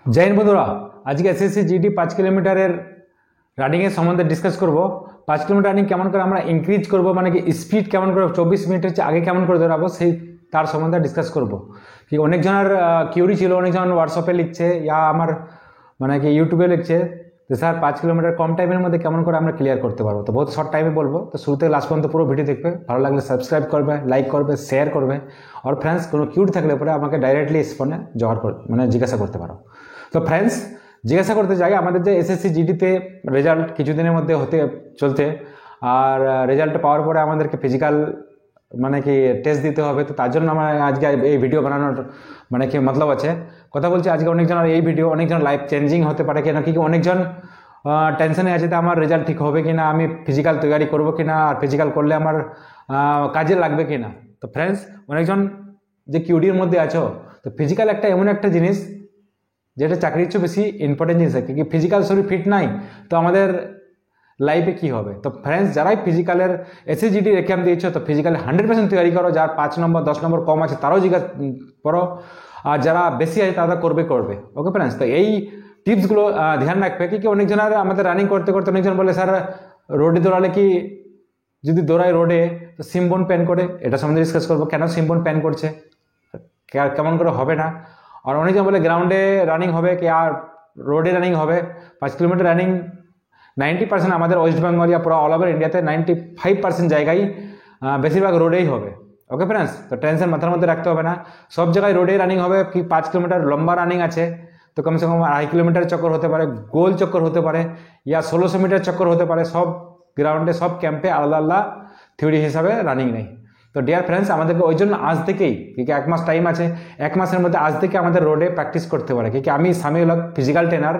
जय हिंद बंधुरा आज के एसएससी जीडी 5 किलोमीटर रानिंग सम्बन्धे डिसकास करब। 5 किलोमीटर रानिंग केमन करे आमरा इनक्रिज करब माने कि स्पीड केमन करे 24 मिनिटेर आगे केमन करे दौड़ाबो सेई तार सम्बन्धे डिसकास करब। कि अनेक जनार किउरि छिलो, अनेक जन व्हाट्सएपे लिखছে या आमार माने कि यूट्यूबे लिखছে যে স্যার 5 কিলোমিটার কম টাইমের মধ্যে কেমন করে আমরা ক্লিয়ার করতে পারবো। তো বহুত শর্ট টাইমে বলবো, তো শুরু থেকে লাস্ট পর্যন্ত পুরো ভিডিও দেখবে, ভালো লাগলে সাবস্ক্রাইব করবে, লাইক করবে, শেয়ার করবে। আর ফ্রেন্ডস কোনো কিউরি থাকলে পরে আমাকে ডাইরেক্টলি ফোনে জোগাড় করে মানে জিজ্ঞাসা করতে পারো। তো ফ্রেন্ডস জিজ্ঞাসা করতে যাই আমাদের যে এসএসসি জিডিতে রেজাল্ট কিছুদিনের মধ্যে হতে চলছে, আর রেজাল্ট পাওয়ার পরে আমাদেরকে ফিজিক্যাল মানে কি টেস্ট দিতে হবে। তো তার জন্য আমার আজকে এই ভিডিও বানানোর মানে কি মতলব আছে, কথা বলছি আজকে অনেকজনের এই ভিডিও অনেকজন লাইফ চেঞ্জিং হতে পারে কেন, কি অনেকজন টেনশনে আছে যে আমার রেজাল্ট ঠিক হবে কিনা, আমি ফিজিক্যাল তৈরি করবো কিনা, আর ফিজিক্যাল করলে আমার কাজে লাগবে কিনা। তো ফ্রেন্ডস অনেকজন যে কিউডির মধ্যে আছো, তো ফিজিক্যাল একটা এমন একটা জিনিস যেটা চাকরির চেয়ে বেশি ইম্পর্টেন্ট জিনিস আছে। কি ফিজিক্যাল শরীর ফিট নাই তো আমাদের লাইফে কি হবে। তো ফ্রেন্ডস যারাই ফিজিক্যালের এসএসজিডি এক্সাম দিয়েছো, তো ফিজিক্যাল 100% তৈরি করো। যার 5 নম্বর 10 নম্বর কম আছে তারাও জিজ্ঞাসা করো, আর যারা বেশি আছে তারা করবে। ওকে ফ্রেন্ডস, তো এই টিপসগুলো ধ্যান রাখবে। কি অনেকজনের আমাদের রানিং করতে করতে অনেকজন বলে স্যার রোডে দৌড়ালে কি যদি দৌড়ায় রোডে তো সিমবোন প্যান করে, এটা সম্বন্ধে ডিসকাস করবো কেন সিমবোন প্যান করছে, কেমন করে হবে না। আর অনেকজন বলে গ্রাউন্ডে রানিং হবে কি আর রোডে রানিং হবে। 5 কিলোমিটার রানিং 90% আমাদের ওয়েস্ট বেঙ্গল या পুরো অল ওভার ইন্ডিয়াতে 95% জায়গায় বেশিরভাগ রোডেই হবে। ওকে ফ্রেন্ডস, তো টেনশন মাথার মধ্যে রাখতে হবে না, সব জায়গায় রোডে রানিং হবে। কি 5 কিলোমিটার লম্বা রানিং আছে তো কমসে কম 2.5 কিলোমিটার চক্কর হতে পারে, গোল চক্কর হতে পারে, ইয়া 1600 মিটার চক্কর হতে পারে। সব গ্রাউন্ডে সব ক্যাম্পে আলাদা আলাদা থিওরি হিসাবে রানিং নেই। তো ডিয়ার ফ্রেন্ডস আমাদেরকে ওই জন্য আজ থেকেই কি 1 মাস টাইম আছে, 1 মাসের মধ্যে আজ থেকে আমাদের রোডে প্র্যাকটিস করতে পারে। কি আমি সামিউল হক ফিজিক্যাল ট্রেনার,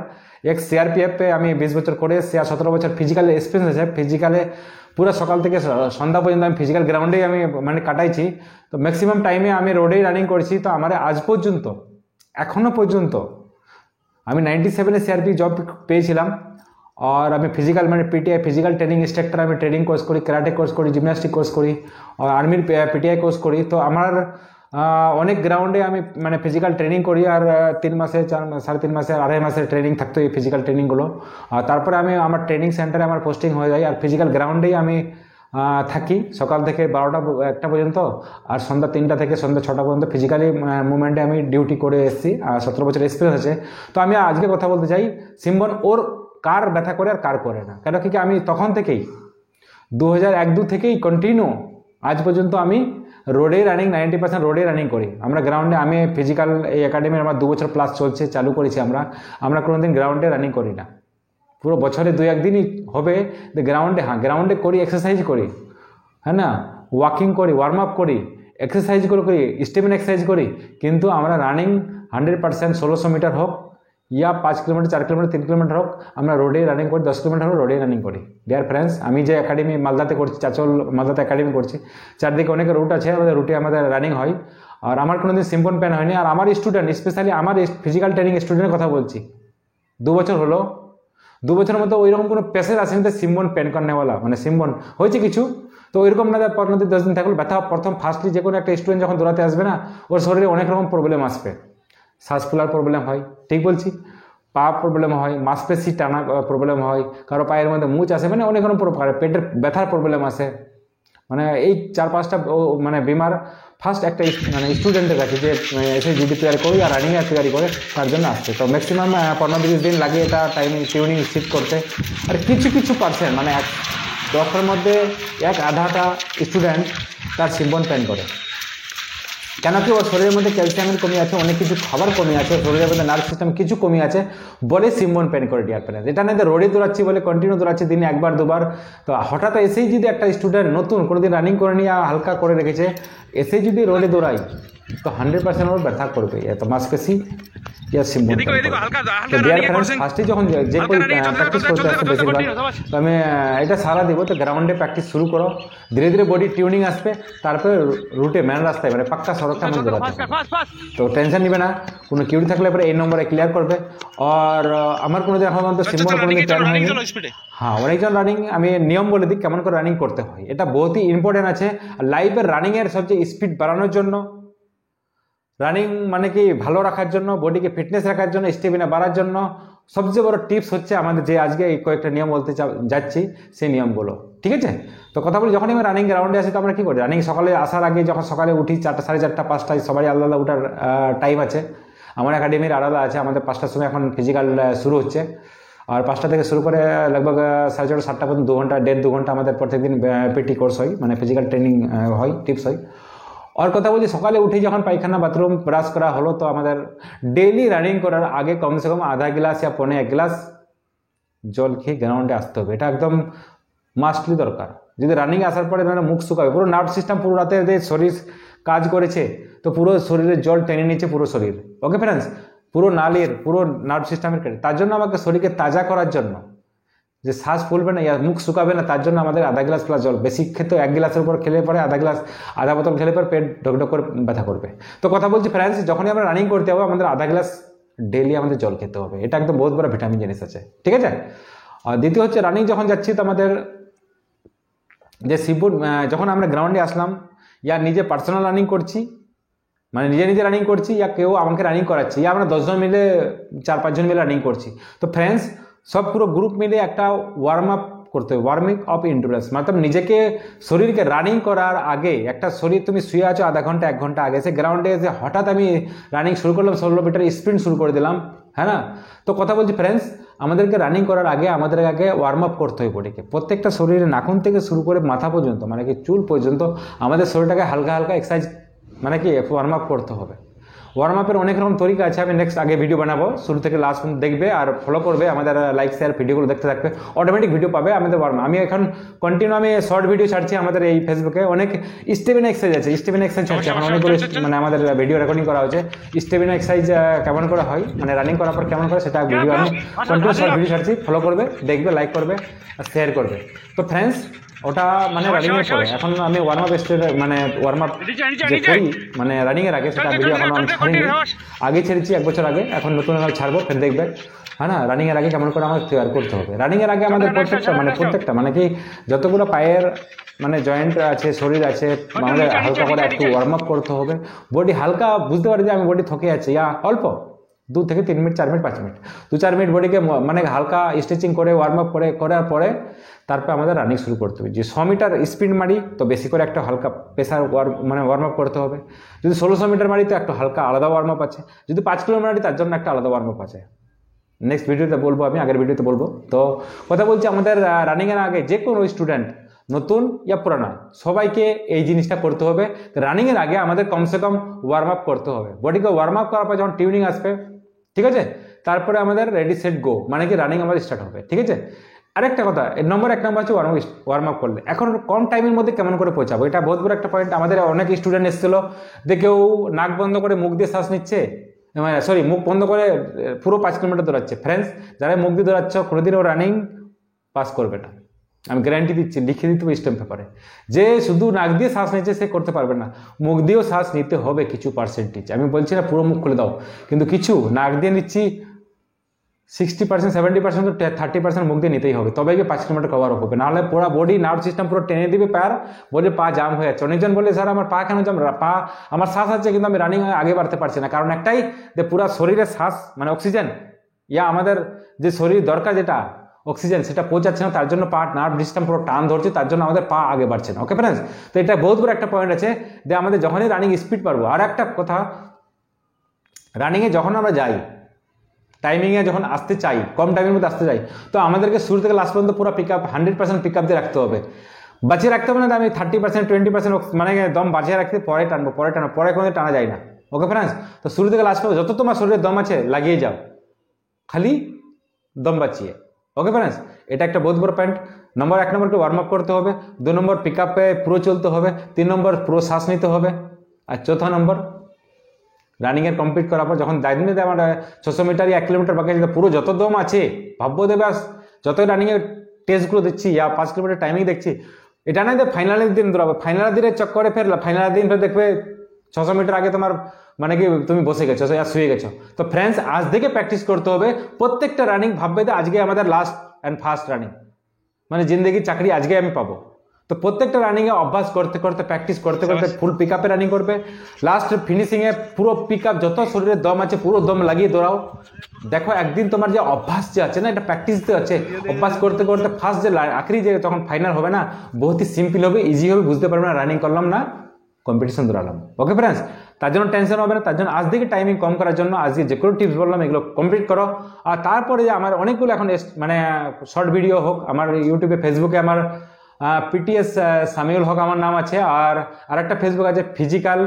এক সিআরপিএফে আমি 20 বছর করে 17 বছর ফিজিক্যাল এক্সপিরিয়েন্স আছে। ফিজিক্যালে পুরো সকাল থেকে সন্ধ্যা পর্যন্ত আমি ফিজিক্যাল গ্রাউন্ডেই আমি মানে কাটাইছি। তো ম্যাক্সিমাম টাইমে আমি রোডেই রানিং করছি। তো আমার আজ পর্যন্ত এখনও পর্যন্ত আমি 97-এ সিআরপি জব পেয়েছিলাম। আর আমি ফিজিক্যাল মানে পিটিআই ফিজিক্যাল ট্রেনিং ইনস্ট্রাক্টর, আমি ট্রেনিং কোর্স করি, ক্যারাটে কোর্স করি, জিমন্যাস্টিক কোর্স করি, আর আর্মির পিটিআই কোর্স করি। তো আমার অনেক গ্রাউন্ডে আমি মানে ফিজিক্যাল ট্রেনিং করি। আর 3 মাসে 3.5 মাসে 2.5 মাসের ট্রেনিং থাকতো এই ফিজিক্যাল ট্রেনিংগুলো। আর তারপরে আমি আমার ট্রেনিং সেন্টারে আমার পোস্টিং হয়ে যায়। আর ফিজিক্যাল গ্রাউন্ডেই আমি থাকি সকাল থেকে 12টা-1টা পর্যন্ত, আর সন্ধ্যা 3টা থেকে সন্ধ্যা 6টা পর্যন্ত ফিজিক্যালি মুভমেন্টে আমি ডিউটি করে এসেছি। আর 17 বছর এক্সপিরিয়েন্স আছে। তো আমি আজকে কথা বলতে চাই সিমবন ওর কার ব্যথা করে আর কার করে না। কেন কি আমি তখন থেকেই 2001-2 থেকেই কন্টিনিউ আজ পর্যন্ত আমি রোডে রানিং 90% রোডে রানিং করি। আমরা গ্রাউন্ডে আমি ফিজিক্যাল এই একাডেমির আমার 2 বছর প্লাস চলছে, চালু করেছি আমরা কোনোদিন গ্রাউন্ডে রানিং করি না। পুরো বছরে 2-1 দিনই হবে যে গ্রাউন্ডে, হ্যাঁ গ্রাউন্ডে করি, এক্সারসাইজ করি, হ্যাঁ না, ওয়াকিং করি, ওয়ার্ম আপ করি, এক্সারসাইজ করি, স্টেমিনা এক্সারসাইজ করি। কিন্তু আমরা রানিং 100% 1600 মিটার হোক ইয়া 5 কিলোমিটার 4 কিলোমিটার 3 কিলোমিটার হোক, আমরা রোডে রানিং করি। 10 কিলোমিটার হোক রোডে রানিং করি। ডিয়ার ফ্রেন্ডস আমি যে একাডেমি মালদাতে করছি, চাচল মালদাতে একাডেমি করছি, চারদিকে অনেক রুট আছে, আমাদের রুটে আমাদের রানিং হয়। আর আমার কোনোদিন সিম্পন প্যান হয়নি। আর আমার স্টুডেন্ট স্পেশালি আমার ফিজিক্যাল ট্রেনিং স্টুডেন্টের কথা বলছি, 2 বছর হলো, 2 বছরের মধ্যে ওইরকম কোনো পেশেন্ট আসেনি তো সিম্বন প্যান করনেওয়ালা, মানে সিম্বন হয়েছে কিছু তো ওইরকম না। পর 10 দিন থাকলে ব্যথা প্রথম ফার্স্টলি যে কোনো একটা স্টুডেন্ট যখন দৌড়াতে আসবে না, ওর শরীরে অনেক রকম প্রবলেম আসবে। শ্বাস ফোলার প্রবলেম হয়, ঠিক বলছি, পা প্রবলেম হয়, মাংসপেশি টানা প্রবলেম হয়, কারো পায়ের মধ্যে মুচ আসে, মানে অনেক রকম প্রকার পেটের ব্যথার প্রবলেম আসে। মানে এই 4-5টা মানে বিমার ফার্স্ট একটা মানে স্টুডেন্টের কাছে যে এসে জিডি তৈরি করি আর রানিংয়ে তৈরি করে তার জন্য আসছে। তো ম্যাক্সিমাম 15-20 দিন লাগে এটা টাইমিং টিউনিং শিফট করতে। আর কিছু পার্সেন্ট মানে 10টার মধ্যে 1/2টা স্টুডেন্ট তার সিম্বন প্যান করে। কেন কি ওর শরীরের মধ্যে ক্যালসিয়ামের কমি আছে, অনেক কিছু খাবার কমি আছে, শরীরের মধ্যে নার্ভ সিস্টেম কিছু কমি আছে বলে সিম্বন পেন করে। ডিয়ার ফ্রেন্ডস এটা না রোডে দৌড়াচ্ছি বলে কন্টিনিউ দৌড়াচ্ছি দিনে 1-2 বার। তো হঠাৎ এসেই যদি একটা স্টুডেন্ট নতুন কোনোদিন রানিং করে নিয়ে হালকা করে রেখেছে, এসে যদি রোডে দৌড়াই তো 100% ওর ব্যথা করবে, তো মাংসপেশি ইয়া সিম্বন। তো ডিয়ার ফ্রেন্ডস ফার্স্টে যখন যে কোই প্র্যাকটিস করতে আসছে বেশিরভাগ, তো আমি এটা সারা দেবো। তো গ্রাউন্ডে প্র্যাকটিস শুরু করো, ধীরে ধীরে বডি টিউনিং আসবে, তারপরে রুটে মেন রাস্তায় মানে পাক্কা সড়কটা মধ্যে দৌড়াতে। তো টেনশন নিবে না, কোনো কিউরি থাকলে পরে এই নম্বরে ক্লিয়ার করবে। আর আমার কোনোদিন এখন পর্যন্ত সিম্বল কোনোদিন প্ল্যান হয়নি। হ্যাঁ অনেকজন রানিং আমি নিয়ম বলে দিই কেমন করে রানিং করতে হয়, এটা বহুতই ইম্পর্টেন্ট আছে। লাইফের রানিংয়ের সবচেয়ে স্পিড বাড়ানোর জন্য রানিং মানে কি ভালো রাখার জন্য, বডিকে ফিটনেস রাখার জন্য, স্টেমিনা বাড়ার জন্য সবচেয়ে বড় টিপস হচ্ছে আমাদের যে আজকে এই কয়েকটা নিয়ম বলতে যাচ্ছি সেই নিয়মগুলো, ঠিক আছে? তো কথা বলি, যখন আমি রানিং গ্রাউন্ডে আসি তো আমরা কী করি, রানিং সকালে আসার আগে যখন সকালে উঠি 4টা, 4:30, 5টায় সবারই আলাদা আলাদা উঠার টাইম আছে। আমার একাডেমির আলাদা আছে, আমাদের 5টার সময় এখন ফিজিক্যাল শুরু হচ্ছে, আর 5টা থেকে শুরু করে লগভগ 6:30, 7টা পর্যন্ত 2 ঘন্টা, 1.5-2 ঘন্টা আমাদের প্রত্যেকদিন পিটি কোর্স হয়, মানে ফিজিক্যাল ট্রেনিং হয়, টিপস হয়। আর কথা বলছি, সকালে উঠে যখন পায়খানা, বাথরুম, ব্রাশ করা হলো তো আমাদের ডেইলি রানিং করার আগে কমসে কম আধা গ্লাস या 1.25 গ্লাস জল খেয়ে গ্রাউন্ডে আসতে হবে। এটা একদম মাস্টলি দরকার। যদি রানিং আসার পরে মানে মুখ শুকাবে, পুরো নার্ভ সিস্টেম পুরো রাতে যে শরীর কাজ করেছে তো পুরো শরীরের জল টেনে নিচ্ছে পুরো শরীর, ওকে ফ্রেন্ডস, পুরো নালীর, পুরো নার্ভ সিস্টেমের কেটে। তার জন্য আমাকে শরীরকে তাজা করার জন্য, যে শ্বাস ফুলবে না, মুখ শুকাবে না, তার জন্য আমাদের আধা গ্লাস প্লাস জল, বেশি খেতে 1 গ্লাসের উপর খেলে পরে আধা গ্লাস, আধা বোতল খেলে পরে পেট ঢকঢক করে ব্যথা করবে। তো কথা বলছি ফ্রেন্ডস, যখনই আমরা রানিং করতে হবে আমাদের আধা গ্লাস ডেইলি আমাদের জল খেতে হবে। এটা একদম বহুত বড় ভিটামিন জিনিস আছে, ঠিক আছে? আর দ্বিতীয় হচ্ছে, রানিং যখন যাচ্ছি তো আমাদের যে শিবপুর, যখন আমরা গ্রাউন্ডে আসলাম ইয়া নিজে পার্সোনাল রানিং করছি, মানে নিজে নিজে রানিং করছি, ইয়া কেউ আমাকে রানিং করাচ্ছি, ইয়া আমরা 10 জন মিলে, 4-5 জন মিলে রানিং করছি। তো ফ্রেন্ডস, সব পুরো গ্রুপ মিলে একটা ওয়ার্ম আপ করতে হবে, ওয়ার্মিং আপ এন্ডুরেন্স, মানে নিজেকে, শরীরকে রানিং করার আগে, একটা শরীর তুমি শুয়ে আছো আধা ঘন্টা 1 ঘন্টা আগে, সে গ্রাউন্ডে এসে হঠাৎ আমি রানিং শুরু করলাম, 16 মিটার স্প্রিন্ট শুরু করে দিলাম, হ্যাঁ না? তো কথা বলছি ফ্রেন্ডস, আমাদেরকে রানিং করার আগে আমাদের আগে ওয়ার্ম আপ করতে হবে বডিকে, প্রত্যেকটা শরীরে নাখুন থেকে শুরু করে মাথা পর্যন্ত, মানে কি চুল পর্যন্ত আমাদের শরীরটাকে হালকা হালকা এক্সারসাইজ, মানে কি ওয়ার্ম আপ করতে হবে। ওয়ার্ম আপের অনেক রকম তরিকা আছে, আমি নেক্সট আগে ভিডিও বানাবো, শুরু থেকে লাস্ট পর্যন্ত দেখবে আর ফলো করবে, আমাদের লাইক শেয়ার ভিডিওগুলো দেখতে থাকবে, অটোমেটিক ভিডিও পাবে আমাদের ওয়ার্ম। আমি এখন কন্টিনিউ আমি শর্ট ভিডিও ছাড়ছি আমাদের এই ফেসবুকে, অনেক স্টেমিনা এক্সারসাইজ আছে, স্টেমিনা এক্সারসাইজ ছাড়ছি এখন অনেকগুলো, মানে আমাদের ভিডিও রেকর্ডিং করা হচ্ছে স্টেমিনা এক্সারসাইজ কেমন করা হয়, মানে রানিং করার পর কেমন করে, সেটা ভিডিও আমি কন্টিনিউ শর্ট ভিডিও ছাড়ছি, ফলো করবে, দেখবে, লাইক করবে আর শেয়ার করবে। তো ফ্রেন্ডস, ওটা মানে রানিং এর পরে, এখন আমি ওয়ার্ম আপ মানে ওয়ার্ম আপ যে করি মানে রানিং এর আগে, সেটা ভিডিও এখন আমি ছাড়িনি, আগে ছেড়েছি 1 বছর আগে, এখন নতুন ছাড়বো, ফের দেখবে, হ্যাঁ না? রানিং এর আগে কেমন করে আমাদের তৈরি করতে হবে। রানিং এর আগে আমাদের প্রত্যেকটা মানে কি যতগুলো পায়ের মানে জয়েন্ট আছে, শরীর আছে, আমাদের হালকা করে একটু ওয়ার্ম আপ করতে হবে, বডি হালকা, বুঝতে পারি যে আমি বডি থকে আছে, ইয়া অল্প 2 থেকে 3 মিনিট, 4 মিনিট, 5 মিনিট, 2-4 মিনিট বডিকে মানে হালকা স্ট্রেচিং করে ওয়ার্ম আপ করার পরে তারপরে আমাদের রানিং শুরু করতে হবে। যে 100 মিটার স্পিড মারি তো বেশি করে একটা হালকা প্রেসার মানে ওয়ার্ম আপ করতে হবে, যদি 1600 মিটার মারি তো একটু হালকা আলাদা ওয়ার্ম আপ আছে, যদি 5 কিলোমিটার মারি তার জন্য একটা আলাদা ওয়ার্ম আপ আছে, নেক্সট ভিডিওতে বলবো, আমি আগের ভিডিওতে বলবো। তো কথা বলছি, আমাদের রানিংয়ের আগে যে কোনো স্টুডেন্ট, নতুন ইয়া পুরানা, সবাইকে এই জিনিসটা করতে হবে। রানিংয়ের আগে আমাদের কমসে কম ওয়ার্ম আপ করতে হবে, বডিকে ওয়ার্ম আপ করার পর যখন টিউনিং আসবে, ঠিক আছে, তারপরে আমাদের রেডি সেট গো, মানে কি রানিং আমাদের স্টার্ট হবে, ঠিক আছে? আরেকটা কথা, 1 নম্বর হচ্ছে ওয়ার্ম আপ করলে এখন কম টাইমের মধ্যে কেমন করে পৌঁছাবো, এটা বহুত বড় একটা পয়েন্ট। আমাদের অনেক স্টুডেন্ট এসেছিল, দেখেও নাক বন্ধ করে মুখ দিয়ে শ্বাস নিচ্ছে, সরি মুখ বন্ধ করে পুরো 5 কিলোমিটার দৌড়াচ্ছে। ফ্রেন্ডস, যারা মুখ দিয়ে দৌড়াচ্ছ কোনোদিনও রানিং পাস করবে না, আমি গ্যারান্টি দিচ্ছি, লিখে দিতে হবে স্ট্যাম্প পেপারে। যে শুধু নাক দিয়ে শ্বাস নিচ্ছে সে করতে পারবে না, মুখ দিয়েও শ্বাস নিতে হবে কিছু পার্সেন্টেজ, আমি বলছি না পুরো মুখ খুলে দাও, কিন্তু কিছু নাক দিয়ে নিচ্ছি 60%, 70%, 30% মুখ দিয়ে নিতেই হবে, তবে গিয়ে 5 কিলোমিটার কভার হবে, নাহলে পুরো বডি নার্ভ সিস্টেম পুরো টেনে দিবে, বলে পা জাম হয়ে যাচ্ছে। অনেকজন বলে স্যার আমার পা কেন জাম, পা আমার শ্বাস আছে কিন্তু আমি রানিং আগে বাড়তে পারছি না, কারণ একটাই, যে পুরো শরীরের শ্বাস মানে অক্সিজেন, ইয়া আমাদের যে শরীর দরকার যেটা অক্সিজেন, সেটা পৌঁছাচ্ছে না, তার জন্য পা নার্ভ সিস্টেম পুরো টান ধরছে, তার জন্য আমাদের পা আগে বাড়ছে না, ওকে ফ্রেন্ডস? তো এটা বহুত বড় একটা পয়েন্ট আছে, যে আমাদের যখনই রানিং স্পিড পারবো। আর একটা কথা, রানিংয়ে যখন আমরা যাই, টাইমিংয়ে যখন আসতে চাই, কম টাইমের মধ্যে আসতে চাই, তো আমাদেরকে শুরু থেকে লাস্ট পর্যন্ত পুরো 100% পিক আপ দিয়ে রাখতে হবে, বাঁচিয়ে রাখতে হবে না। আমি 30%, 20% মানে দম বাঁচিয়ে রাখতে পরে টানবো, পরে কোনো টানা যায় না, ওকে ফ্রেন্ডস? তো শুরু থেকে লাস্ট পর্যন্ত যত তোমার শরীরে দম আছে লাগিয়ে যাও, খালি দম বাঁচিয়ে, ওকে ফ্রেন্ডস? এটা একটা বহুত বড় পয়েন্ট। 1 নম্বরকে ওয়ার্ম আপ করতে হবে, 2 নম্বর পিক আপে পুরো চলতে হবে, 3 নম্বর পুরো শ্বাস নিতে হবে, আর 4 নম্বর রানিংয়ের কমপ্লিট করার পর যখন দায়িত্ব নিতে আমার 600 মিটার 1 কিলোমিটার বাকি আছে, পুরো যত দম আছে ভাববো দেবে, যতই রানিংয়ের টেস্টগুলো দেখছি, 5 কিলোমিটার টাইমিং দেখছি, এটা না যে ফাইনালের দিন দৌড়াবে, ফাইনালের দিনের চক্করে ফের ফাইনালের দিন ফের দেখবে 600 মিটার আগে তোমার মানে কি তুমি বসে গেছো, শুয়ে গেছো। তো ফ্রেন্ডস, আজ থেকে প্র্যাকটিস করতে হবে, প্রত্যেকটা রানিং ভাববে যে আজকে আমাদের লাস্ট অ্যান্ড ফার্স্ট রানিং, মানে জিন্দগির চাকরি আজকে আমি পাবো। তো প্রত্যেকটা রানিংয়ে অভ্যাস করতে করতে প্র্যাকটিস করতে করতে ফুল পিক আপে রানিং করবে, লাস্ট ফিনিশিংয়ে পুরো পিক আপ, যত শরীরে দম আছে পুরো দম লাগিয়ে দৌড়াও। দেখো একদিন তোমার যে অভ্যাস যে আছে না, এটা প্র্যাকটিস যে আছে, অভ্যাস করতে করতে ফার্স্ট যে আখরি যে তখন ফাইনাল হবে না, বহুত সিম্পল হবে, ইজি হবে, বুঝতে পারবে না রানিং করলাম না কম্পিটিশন দৌড়ালাম। ওকে ফ্রেন্ডস, তার জন্য টেনশন হবে না, তার জন্য আজ থেকে টাইমিং কম করার জন্য আজকে যে কোনো টিপস বললাম এগুলো কমপ্লিট করো। আর তারপরে যে আমার অনেকগুলো এখন মানে শর্ট ভিডিও হোক, আমার ইউটিউবে ফেসবুকে আমার পিটিএস সামিউল হক আমার নাম আছে, আর একটা ফেসবুক আছে ফিজিক্যাল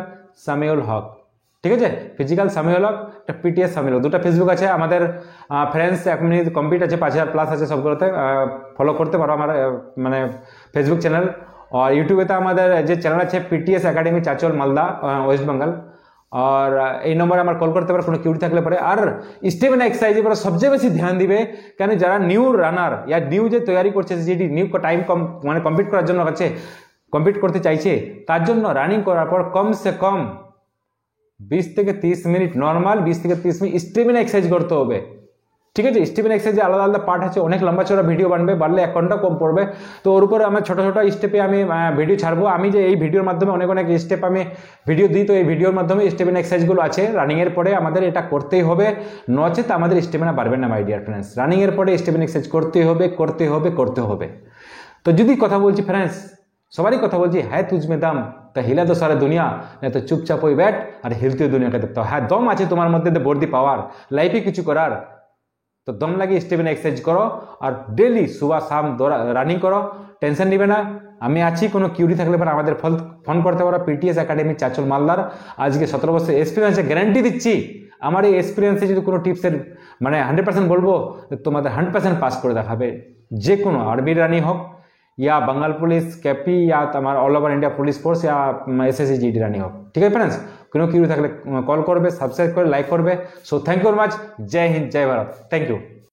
সামিউল হক, ঠিক আছে, ফিজিক্যাল সামিউল হক, একটা পিটিএস সামিউল হক, দুটো ফেসবুক আছে আমাদের। ফ্রেন্ডস এখন কমপ্লিট আছে, 5000 প্লাস আছে, সবগুলোতে ফলো করতে পারো আমার মানে ফেসবুক চ্যানেল। আর ইউটিউবে তো আমাদের যে চ্যানেল আছে পিটিএস একাডেমি চাচল মালদা ওয়েস্ট বেঙ্গল, আর এই নম্বরে আমার কল করতে পারে কোনো কিউরি থাকলে পরে। আর স্টেমিনা এক্সারসাইজের পরে সবচেয়ে বেশি ধ্যান দিবে, কেন যারা নিউ রানার ইয়া নিউ যে তৈরি করছে, যেটি নিউ টাইম কম মানে কমপ্লিট করার জন্য আছে, কমপ্লিট করতে চাইছে, তার জন্য রানিং করার পর কমসে কম 20 থেকে 30 মিনিট নর্মাল 20 থেকে 30 মিনিট স্টেমিনা এক্সারসাইজ করতে হবে, ঠিক আছে। স্টেমিনা এক্সারসাইজে আলাদা আলাদা পার্ট আছে, অনেক লম্বা চড়া ভিডিও বাড়লে 1 ঘন্টা কম পড়বে। তো ওর উপরে আমার ছোটো ছোটো স্টেপে আমি ভিডিও ছাড়বো। আমি যে এই ভিডিওর মাধ্যমে অনেক অনেক স্টেপ আমি ভিডিও দিই, তো এই ভিডিওর মাধ্যমে স্টেমিনা এক্সারসাইজগুলো আছে। রানিংয়ের পরে আমাদের এটা করতেই হবে, নচেত আমাদের স্টেমিনা বাড়বে না মাই ডিয়ার ফ্রেন্ডস। রানিংয়ের পরে স্টেমিনা এক্সারসাইজ করতে হবে করতে হবে করতে হবে। তো যদি কথা বলছি ফ্রেন্ডস, সবারই কথা বলছি, হ্যাঁ তুঝমে দাম তা হিলা তো সারা দুনিয়া, না তো চুপচাপ ওই ব্যাট আর হিলতেও দুনিয়াকে দেখতে। হ্যাঁ দম আছে তোমার মধ্যে, বর্দি পাওয়ার লাইফে কিছু করার, তো দম লাগিয়ে স্টেমিনা এক্সারসাইজ করো আর ডেলি সুবহ শাম রানিং করো, টেনশন নিবে না। আমি আছি, কোনো কিউরি থাকলে পরে আমাদের ফোন করতে পারো, পিটিএস একাডেমি চাচল মালদার। আজকে 17 বছর এক্সপিরিয়েন্সে গ্যারান্টি দিচ্ছি, আমার এই এক্সপিরিয়েন্সে যদি কোনো টিপসের মানে 100% বলবো, তোমাদের 100% পাস করে দেখাবে। যে কোনো আর্মি রানিং হোক, या बंगाल पुलिस कैपी, या তোমার all over India police force, या এসএসসি জিডি রানিং হোক, ঠিক আছে ফ্রেন্ডস। কোনো কিউরি থাকলে কল করবে, সাবস্ক্রাইব করে লাইক করবে। So thank you very much, জয় হিন্দ, জয় ভারত, থ্যাংক ইউ।